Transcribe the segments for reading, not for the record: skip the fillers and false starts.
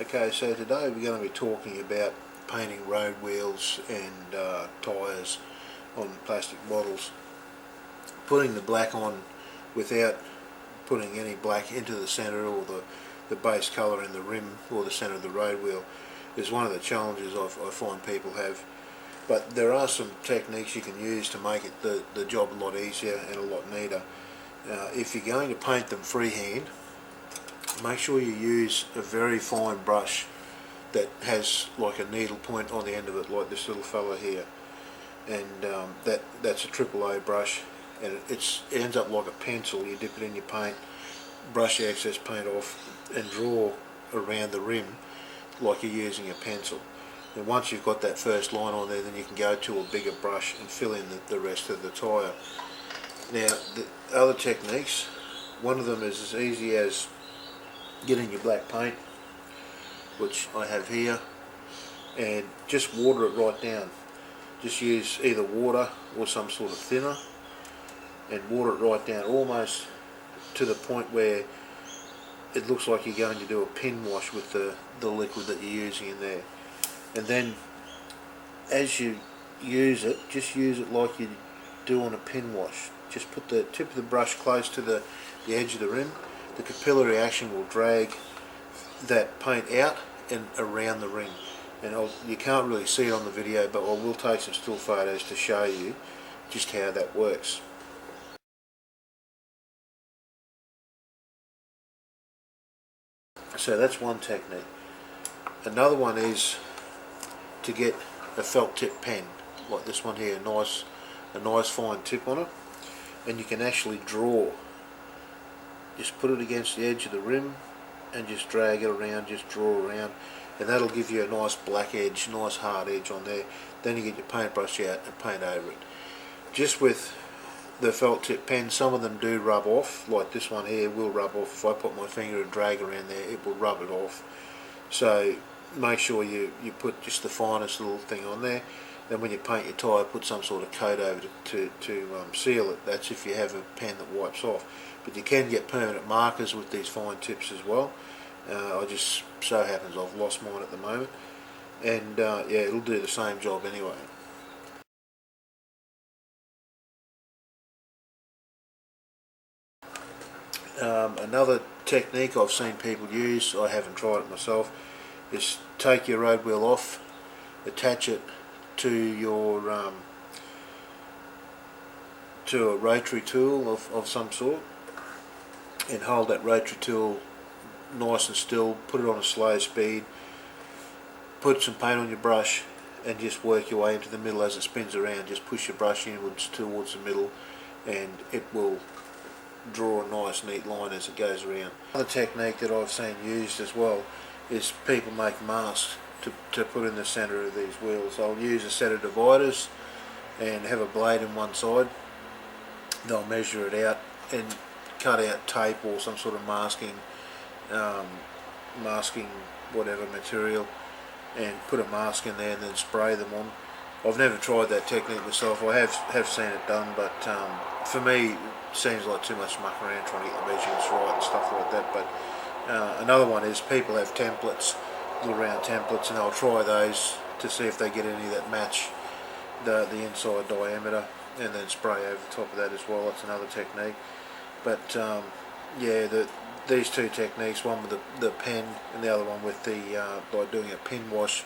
Okay, so today we're going to be talking about painting road wheels and tyres on plastic bottles. Putting the black on without putting any black into the centre or the base colour in the rim or the centre of the road wheel is one of the challenges I find people have. But there are some techniques you can use to make it the job a lot easier and a lot neater. If you're going to paint them freehand, make sure you use a very fine brush that has like a needle point on the end of it, like this little fella here, and that's a AAA brush, and it ends up like a pencil. You dip it in your paint, brush the excess paint off, and draw around the rim like you're using a pencil. And once you've got that first line on there, then you can go to a bigger brush and fill in the rest of the tyre. Now, the other techniques, one of them is as easy as getting your black paint, which I have here, and just water it right down. Just use either water or some sort of thinner and water it right down almost to the point where it looks like you're going to do a pin wash with the liquid that you're using in there. And then as you use it, just use it like you do on a pin wash. Just put the tip of the brush close to the edge of the rim. The capillary action will drag that paint out and around the ring. And you can't really see it on the video, but I will take some still photos to show you just how that works. So that's one technique. Another one is to get a felt tip pen like this one here, a nice fine tip on it, and you can actually draw. Just put it against the edge of the rim and just drag it around, just draw around, and that'll give you a nice black edge, nice hard edge on there. Then you get your paintbrush out and paint over it. Just with the felt tip pen, some of them do rub off, like this one here will rub off. If I put my finger and drag around there, it will rub it off. So make sure you put just the finest little thing on there. Then when you paint your tyre, put some sort of coat over to seal it. That's if you have a pen that wipes off. But you can get permanent markers with these fine tips as well. I just so happens I've lost mine at the moment, and yeah, it'll do the same job anyway. Another technique I've seen people use, I haven't tried it myself, is take your road wheel off, attach it to your to a rotary tool of some sort, and hold that rotary tool nice and still, put it on a slow speed, put some paint on your brush, and just work your way into the middle as it spins around. Just push your brush inwards towards the middle, and it will draw a nice neat line as it goes around. Another technique that I've seen used as well is people make masks to put in the centre of these wheels. They'll use a set of dividers and have a blade in one side. They'll measure it out and cut out tape or some sort of masking whatever material, and put a mask in there and then spray them on. I've never tried that technique myself. I have seen it done, but for me it seems like too much muck around trying to get the measurements right and stuff like that. But another one is people have templates, little round templates, and they'll try those to see if they get any that match the inside diameter, and then spray over the top of that as well. That's another technique. But yeah, these two techniques, one with the pen and the other one with by doing a pin wash,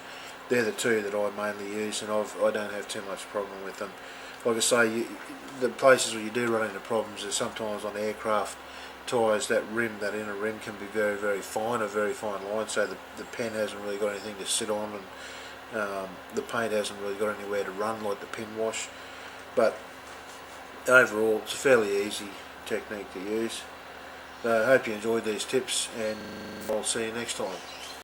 they're the two that I mainly use, and I don't have too much problem with them. Like I say, the places where you do run into problems is sometimes on aircraft tyres, that inner rim can be very, very fine, a very fine line, so the pen hasn't really got anything to sit on, and the paint hasn't really got anywhere to run like the pin wash. But overall, it's a fairly easy technique to use. I hope you enjoyed these tips, and I'll see you next time.